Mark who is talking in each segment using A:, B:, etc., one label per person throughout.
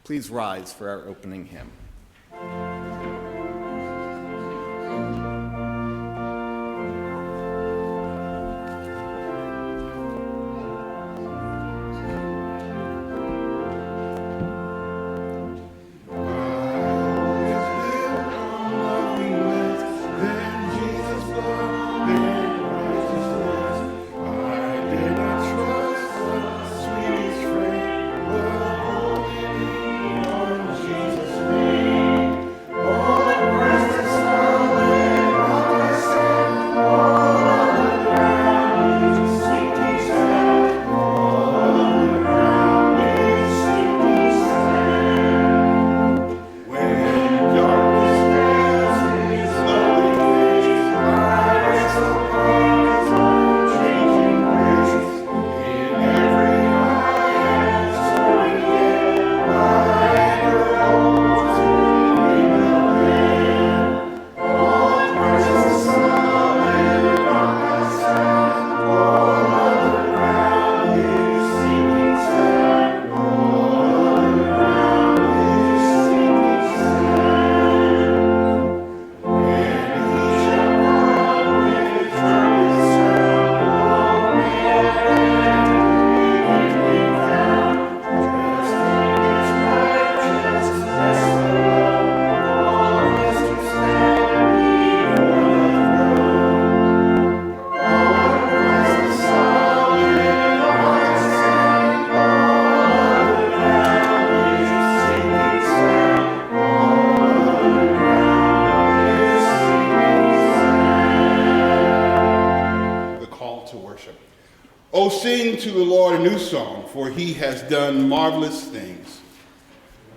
A: Please rise for our opening hymn.
B: Oh, sing to the Lord a new song, for he has done marvelous things.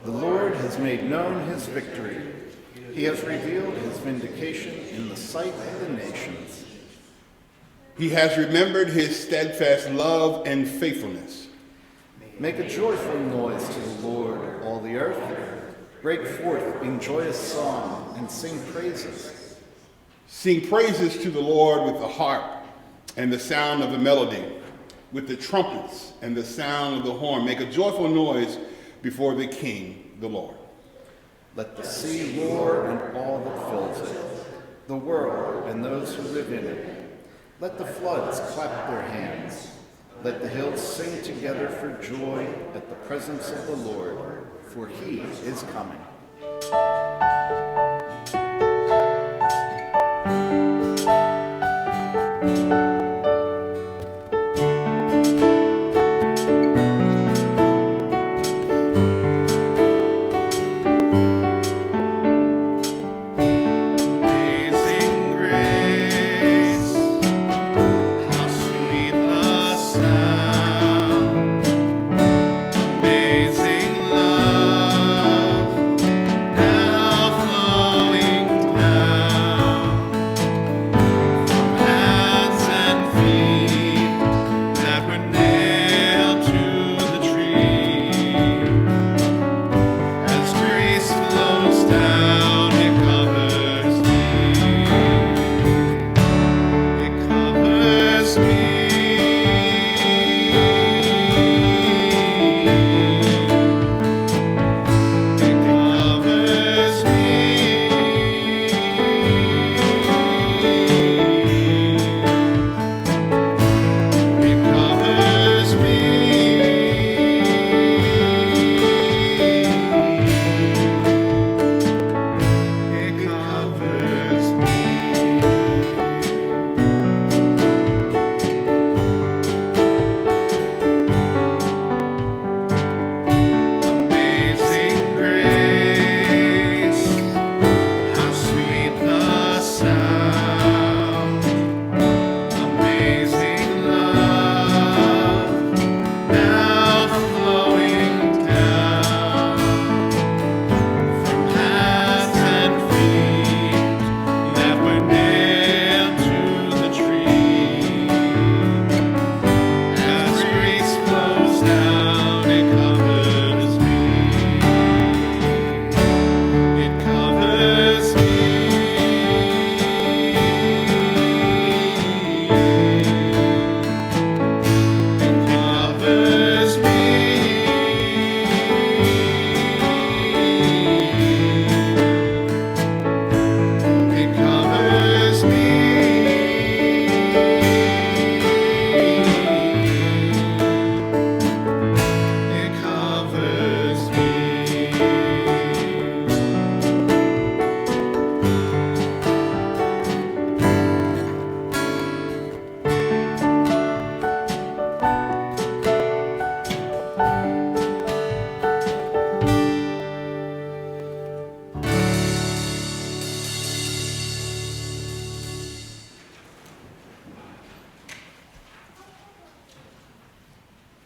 A: The Lord has made known his victory. He has revealed his vindication in the sight of the nations.
B: He has remembered his steadfast love and faithfulness.
A: Make a joyful noise to the Lord, all the earth. Break forth in joyous song and sing praises.
B: Sing praises to the Lord with the harp and the sound of the melody, with the trumpets and the sound of the horn. Make a joyful noise before the King, the Lord.
A: Let the sea roar and all that fills it, the world and those who live in it. Let the floods clap their hands. Let the hills sing together for joy at the presence of the Lord, for he is coming.
C: Amazing love.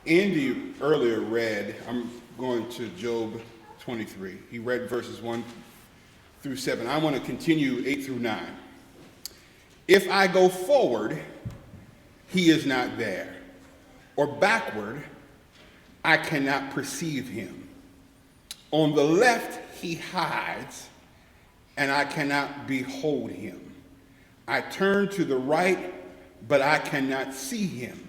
B: Andy earlier read, I'm going to Job 23. He read verses 1 through 7. I want to continue 8 through 9. If I go forward, he is not there, or backward, I cannot perceive him. On the left he hides, and I cannot behold him. I turn to the right, but I cannot see him.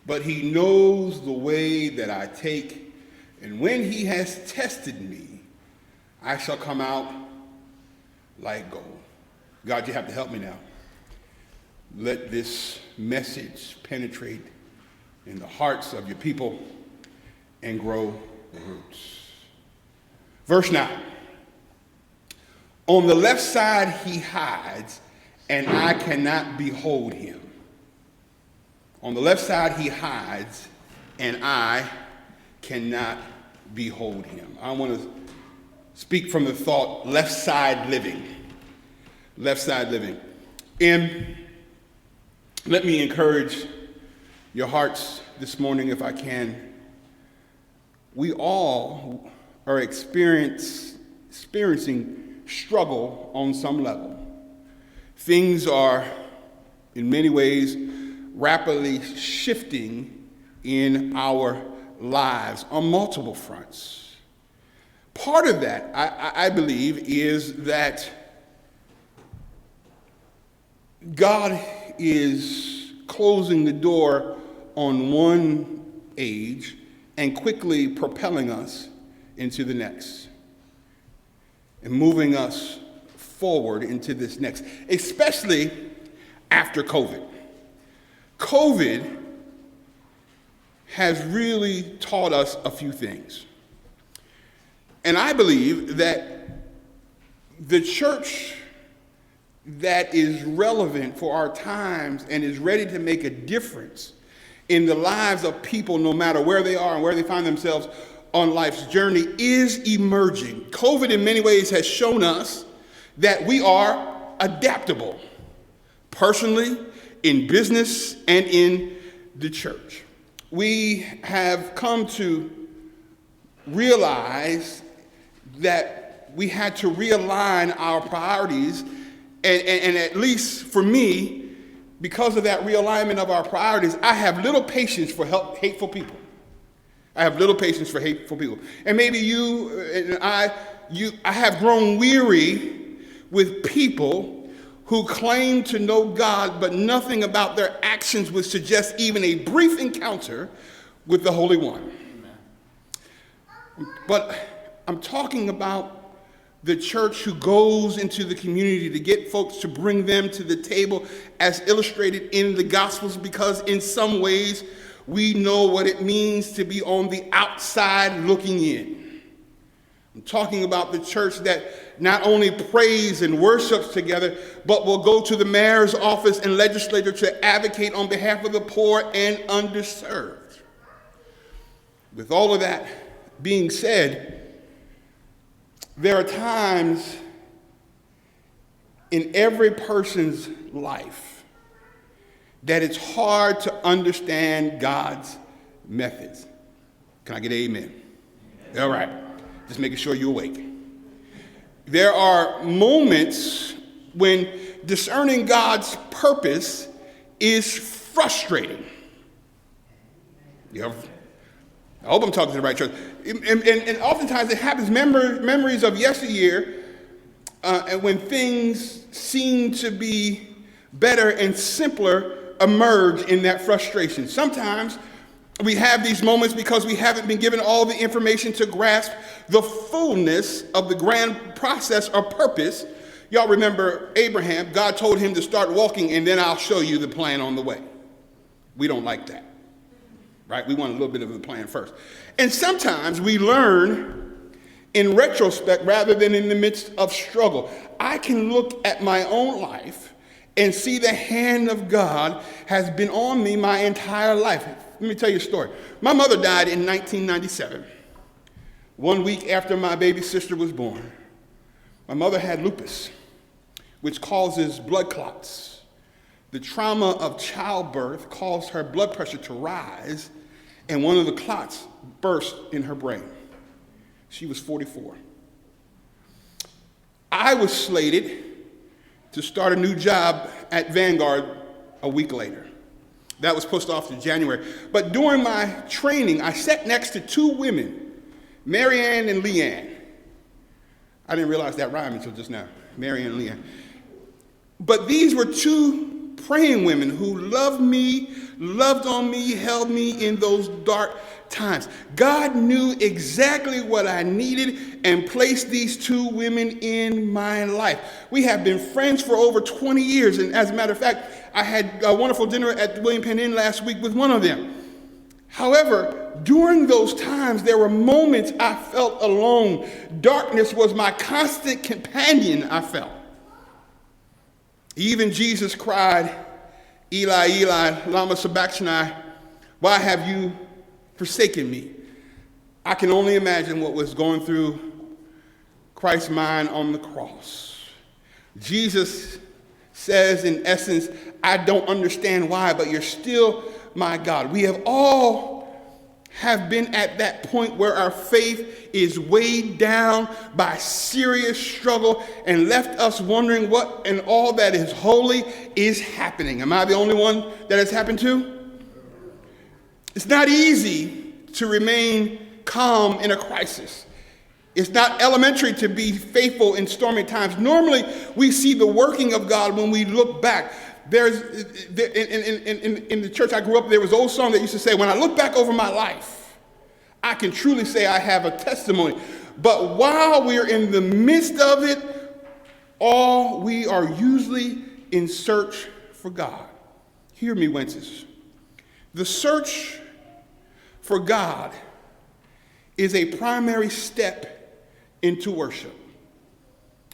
B: But he knows the way that I take, and when he has tested me, I shall come out like gold. God, you have to help me now. Let this message penetrate in the hearts of your people and grow the roots. Verse 9. On the left side he hides, and I cannot behold him. On the left side he hides, and I cannot behold him. I want to speak from the thought, left side living. Left side living. And let me encourage your hearts this morning, if I can. We all are experiencing struggle on some level. Things are, in many ways, rapidly shifting in our lives on multiple fronts. Part of that, I believe, is that God is closing the door on one age and quickly propelling us into the next and moving us forward into this next, especially after COVID. COVID has really taught us a few things. And I believe that the church that is relevant for our times and is ready to make a difference in the lives of people, no matter where they are and where they find themselves on life's journey, is emerging. COVID in many ways has shown us that we are adaptable, personally, in business, and in the church. We have come to realize that we had to realign our priorities, and at least for me, because of that realignment of our priorities, I have little patience for hateful people. I have little patience for hateful people. And maybe you and I have grown weary with people who claim to know God, but nothing about their actions would suggest even a brief encounter with the Holy One. Amen. But I'm talking about the church who goes into the community to get folks to bring them to the table as illustrated in the Gospels, because in some ways we know what it means to be on the outside looking in. I'm talking about the church that not only prays and worships together, but will go to the mayor's office and legislature to advocate on behalf of the poor and underserved. With all of that being said, there are times in every person's life that it's hard to understand God's methods. Can I get an amen? All right. Just making sure you're awake. There are moments when discerning God's purpose is frustrating. I hope I'm talking to the right church. And oftentimes it happens, memories of yesteryear, and when things seem to be better and simpler emerge in that frustration. Sometimes we have these moments because we haven't been given all the information to grasp the fullness of the grand process or purpose. Y'all remember Abraham, God told him to start walking and then I'll show you the plan on the way. We don't like that, right? We want a little bit of the plan first. And sometimes we learn in retrospect rather than in the midst of struggle. I can look at my own life and see the hand of God has been on me my entire life. Let me tell you a story. My mother died in 1997, 1 week after my baby sister was born. My mother had lupus, which causes blood clots. The trauma of childbirth caused her blood pressure to rise, and one of the clots burst in her brain. She was 44. I was slated to start a new job at Vanguard a week later. That was pushed off to January. But during my training, I sat next to two women, Mary Ann and Leanne. I didn't realize that rhymed until just now, Mary Ann and Leanne. But these were two praying women who loved me, loved on me, held me in those dark times. God knew exactly what I needed and placed these two women in my life. We have been friends for over 20 years. And as a matter of fact, I had a wonderful dinner at the William Penn Inn last week with one of them. However, during those times, there were moments I felt alone. Darkness was my constant companion, I felt. Even Jesus cried, Eli, Eli, lama sabachthani, why have you forsaken me? I can only imagine what was going through Christ's mind on the cross. Jesus says, in essence, I don't understand why, but you're still my God. We have all been at that point where our faith is weighed down by serious struggle and left us wondering what in all that is holy is happening. Am I the only one that has happened to? It's not easy to remain calm in a crisis. It's not elementary to be faithful in stormy times. Normally, we see the working of God when we look back. In the church I grew up, there was an old song that used to say, when I look back over my life, I can truly say I have a testimony. But while we're in the midst of it, we are usually in search for God. Hear me, Wences. The search for God is a primary step into worship.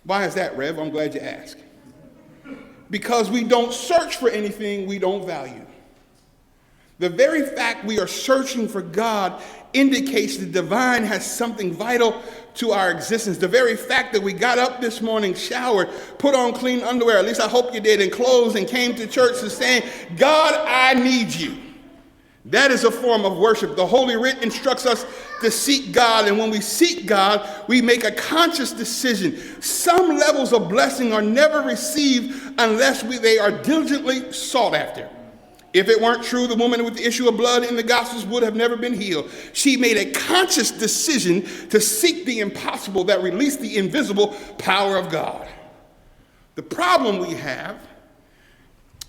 B: Why is that, Rev? I'm glad you asked. Because we don't search for anything we don't value. The very fact we are searching for God indicates the divine has something vital to our existence. The very fact that we got up this morning, showered, put on clean underwear, at least I hope you did, and clothes, and came to church and saying, God, I need you. That is a form of worship. The Holy Writ instructs us to seek God, and when we seek God, we make a conscious decision. Some levels of blessing are never received unless they are diligently sought after. If it weren't true, the woman with the issue of blood in the Gospels would have never been healed. She made a conscious decision to seek the impossible that released the invisible power of God. The problem we have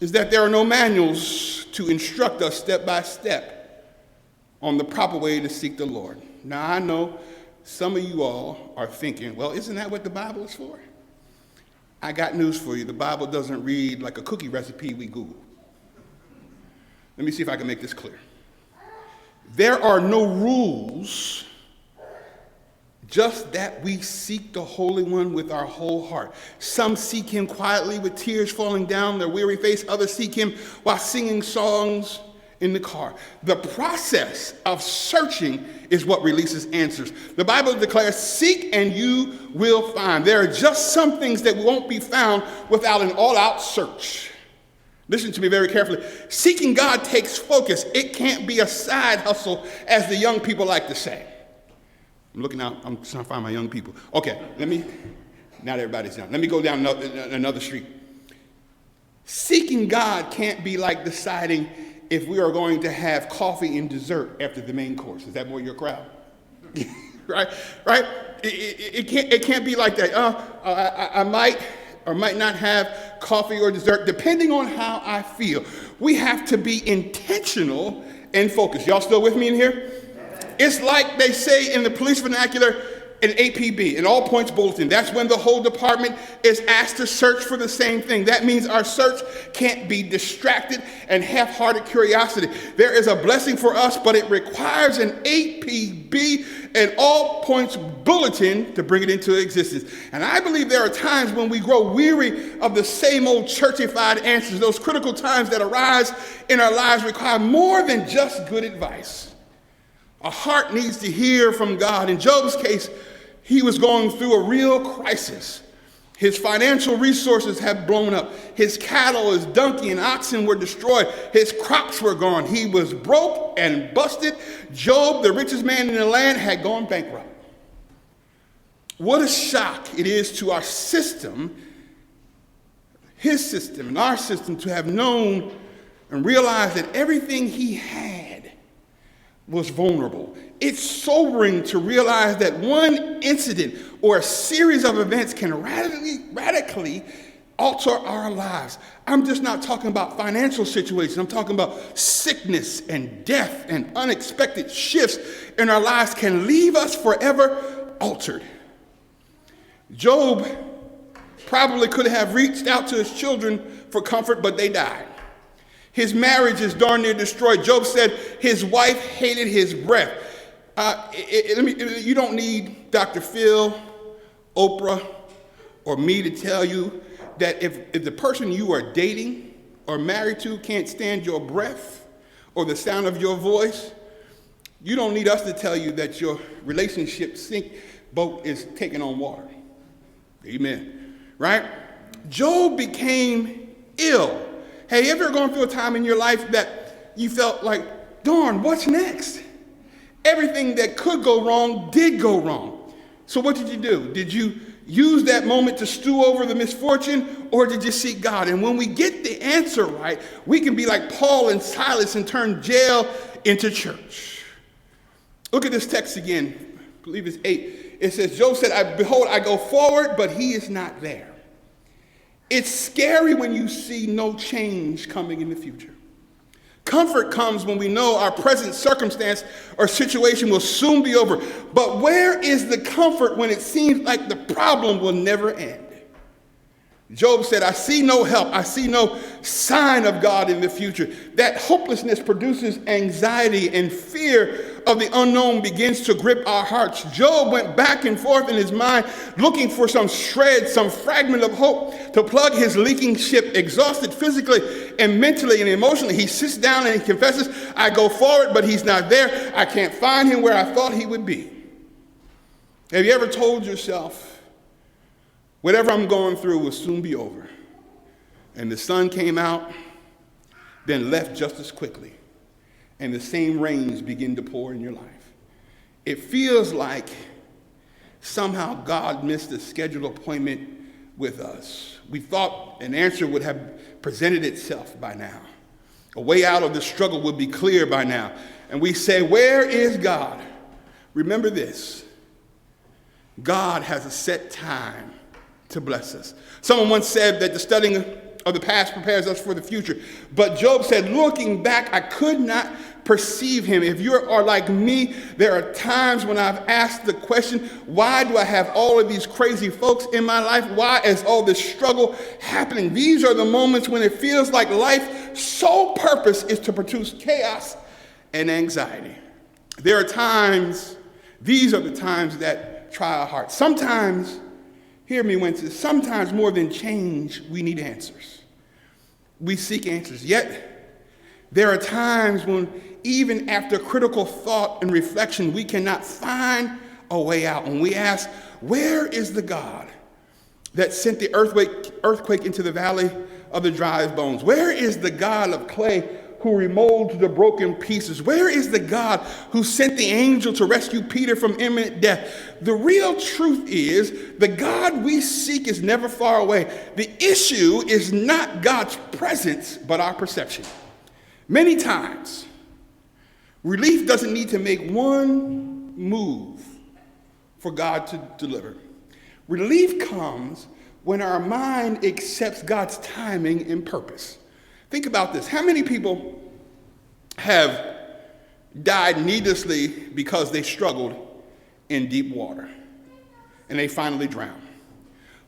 B: is that there are no manuals to instruct us step by step on the proper way to seek the Lord. Now, I know some of you all are thinking, well, isn't that what the Bible is for? I got news for you. The Bible doesn't read like a cookie recipe we Google. Let me see if I can make this clear. There are no rules, just that we seek the Holy One with our whole heart. Some seek him quietly with tears falling down their weary face. Others seek him while singing songs in the car. The process of searching is what releases answers. The Bible declares, seek and you will find. There are just some things that won't be found without an all-out search. Listen to me very carefully. Seeking God takes focus. It can't be a side hustle, as the young people like to say. I'm looking out. I'm trying to find my young people. Okay, not everybody's down. Let me go down another street. Seeking God can't be like deciding if we are going to have coffee and dessert after the main course. Is that more your crowd? Right? It can't be like that. I might or might not have coffee or dessert, depending on how I feel. We have to be intentional and focused. Y'all still with me in here? It's like they say in the police vernacular, an APB, an all points bulletin. That's when the whole department is asked to search for the same thing. That means our search can't be distracted and half-hearted curiosity. There is a blessing for us, but it requires an APB, an all points bulletin, to bring it into existence. And I believe there are times when we grow weary of the same old churchified answers. Those critical times that arise in our lives require more than just good advice. A heart needs to hear from God. In Job's case, he was going through a real crisis. His financial resources have blown up. His cattle, his donkey and oxen were destroyed. His crops were gone. He was broke and busted. Job, the richest man in the land, had gone bankrupt. What a shock it is to our system, his system and our system, to have known and realized that everything he had was vulnerable. It's sobering to realize that one incident or a series of events can radically alter our lives. I'm just not talking about financial situations. I'm talking about sickness and death and unexpected shifts in our lives can leave us forever altered. Job probably could have reached out to his children for comfort, but they died. His marriage is darn near destroyed. Job said his wife hated his breath. You don't need Dr. Phil, Oprah, or me to tell you that if the person you are dating or married to can't stand your breath or the sound of your voice, you don't need us to tell you that your relationship boat is taking on water. Amen. Right? Job became ill. Hey, you ever gone through a time in your life that you felt like, darn, what's next? Everything that could go wrong did go wrong. So what did you do? Did you use that moment to stew over the misfortune, or did you seek God? And when we get the answer right, we can be like Paul and Silas and turn jail into church. Look at this text again. I believe it's 8. It says, Job said, behold, I go forward, but he is not there. It's scary when you see no change coming in the future. Comfort comes when we know our present circumstance or situation will soon be over. But where is the comfort when it seems like the problem will never end? Job said, I see no help. I see no sign of God in the future. That hopelessness produces anxiety, and fear of the unknown begins to grip our hearts. Job went back and forth in his mind, looking for some shred, some fragment of hope to plug his leaking ship. Exhausted physically and mentally and emotionally, he sits down and he confesses, I go forward, but he's not there. I can't find him where I thought he would be. Have you ever told yourself, whatever I'm going through will soon be over? And the sun came out, then left just as quickly, and the same rains begin to pour in your life. It feels like somehow God missed a scheduled appointment with us. We thought an answer would have presented itself by now. A way out of the struggle would be clear by now. And we say, where is God? Remember this: God has a set time to bless us. Someone once said that the studying of the past prepares us for the future. But Job said, looking back, I could not perceive him. If you are like me, there are times when I've asked the question, why do I have all of these crazy folks in my life? Why is all this struggle happening? These are the moments when it feels like life's sole purpose is to produce chaos and anxiety. There are times, these are the times that try our hearts. Sometimes, hear me, Winston, sometimes more than change, we need answers. We seek answers. Yet, there are times when even after critical thought and reflection, we cannot find a way out. And we ask, where is the God that sent the earthquake into the valley of the dry bones? Where is the God of clay who remolds the broken pieces? Where is the God who sent the angel to rescue Peter from imminent death? The real truth is the God we seek is never far away. The issue is not God's presence, but our perception. Many times, relief doesn't need to make one move for God to deliver. Relief comes when our mind accepts God's timing and purpose. Think about this. How many people have died needlessly because they struggled in deep water and they finally drowned?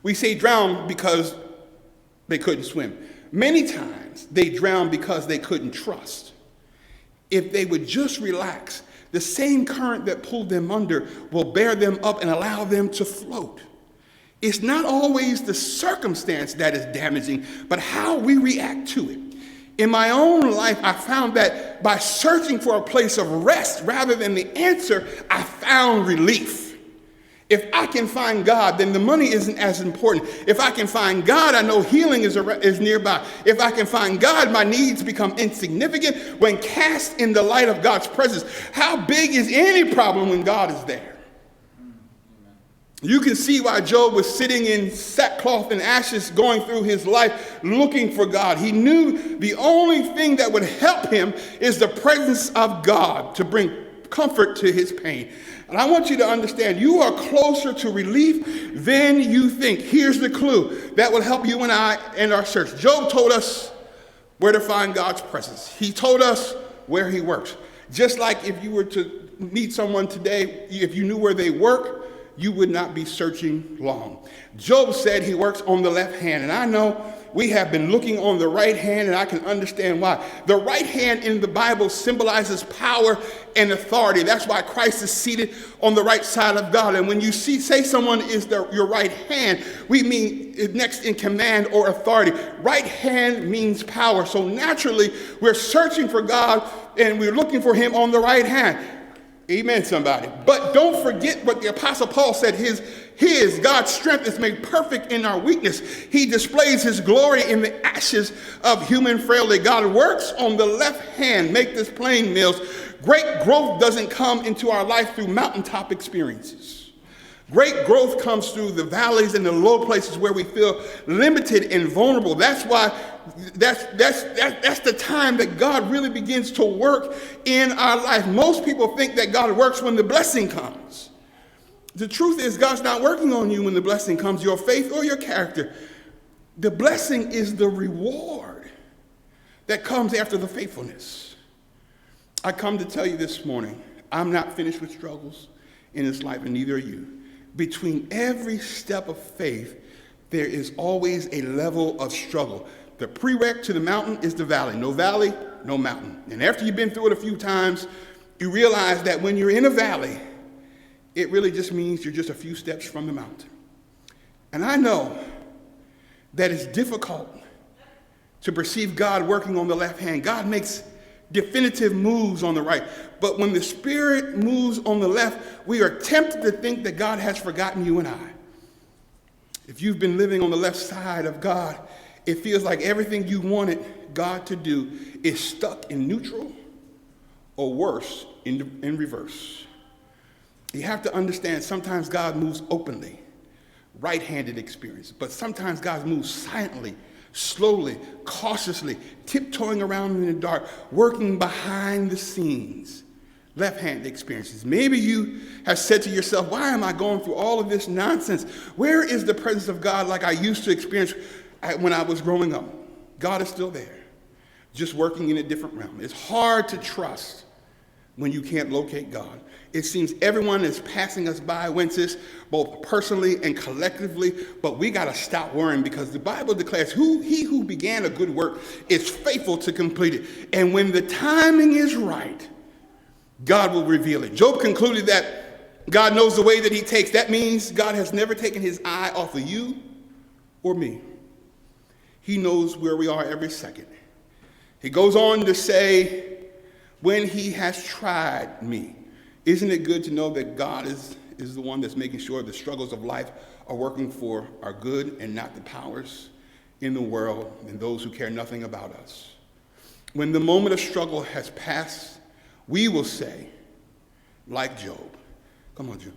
B: We say drowned because they couldn't swim. Many times they drowned because they couldn't trust. If they would just relax, the same current that pulled them under will bear them up and allow them to float. It's not always the circumstance that is damaging, but how we react to it. In my own life, I found that by searching for a place of rest rather than the answer, I found relief. If I can find God, then the money isn't as important. If I can find God, I know healing is nearby. If I can find God, my needs become insignificant when cast in the light of God's presence. How big is any problem when God is there? You can see why Job was sitting in sackcloth and ashes going through his life looking for God. He knew the only thing that would help him is the presence of God to bring comfort to his pain. And I want you to understand, you are closer to relief than you think. Here's the clue that will help you and I and our church. Job told us where to find God's presence. He told us where he works. Just like if you were to meet someone today, if you knew where they work, you would not be searching long. Job said he works on the left hand, and I know we have been looking on the right hand, and I can understand why. The right hand in the Bible symbolizes power and authority. That's why Christ is seated on the right side of God. And when you say someone is your right hand, we mean next in command or authority. Right hand means power. So naturally, we're searching for God, and we're looking for him on the right hand. Amen, somebody. But don't forget what the Apostle Paul said. God's strength is made perfect in our weakness. He displays his glory in the ashes of human frailty. God works on the left hand. Make this plain, Mills. Great growth doesn't come into our life through mountaintop experiences. Great growth comes through the valleys and the low places where we feel limited and vulnerable. That's why that's the time that God really begins to work in our life. Most people think that God works when the blessing comes. The truth is, God's not working on you when the blessing comes, your faith or your character. The blessing is the reward that comes after the faithfulness. I come to tell you this morning, I'm not finished with struggles in this life, and neither are you. Between every step of faith, there is always a level of struggle. The prereq to the mountain is the valley. No valley, no mountain. And after you've been through it a few times, you realize that when you're in a valley, it really just means you're just a few steps from the mountain. And I know that it's difficult to perceive God working on the left hand. God makes definitive moves on the right. But when the Spirit moves on the left, we are tempted to think that God has forgotten you and I. If you've been living on the left side of God, it feels like everything you wanted God to do is stuck in neutral or worse, in reverse. You have to understand sometimes God moves openly, right-handed experience, but sometimes God moves silently, slowly, cautiously, tiptoeing around in the dark, working behind the scenes, left-handed experiences. Maybe you have said to yourself, why am I going through all of this nonsense? Where is the presence of God like I used to experience when I was growing up? God is still there, just working in a different realm. It's hard to trust when you can't locate God. It seems everyone is passing us by, Wences, both personally and collectively, but we got to stop worrying because the Bible declares he who began a good work is faithful to complete it. And when the timing is right, God will reveal it. Job concluded that God knows the way that he takes. That means God has never taken his eye off of you or me. He knows where we are every second. He goes on to say, when he has tried me. Isn't it good to know that God is the one that's making sure the struggles of life are working for our good and not the powers in the world and those who care nothing about us? When the moment of struggle has passed, we will say, like Job, come on, Job,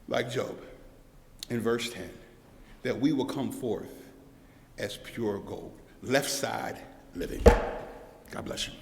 B: like Job, in verse 10, that we will come forth as pure gold, left side living. God bless you.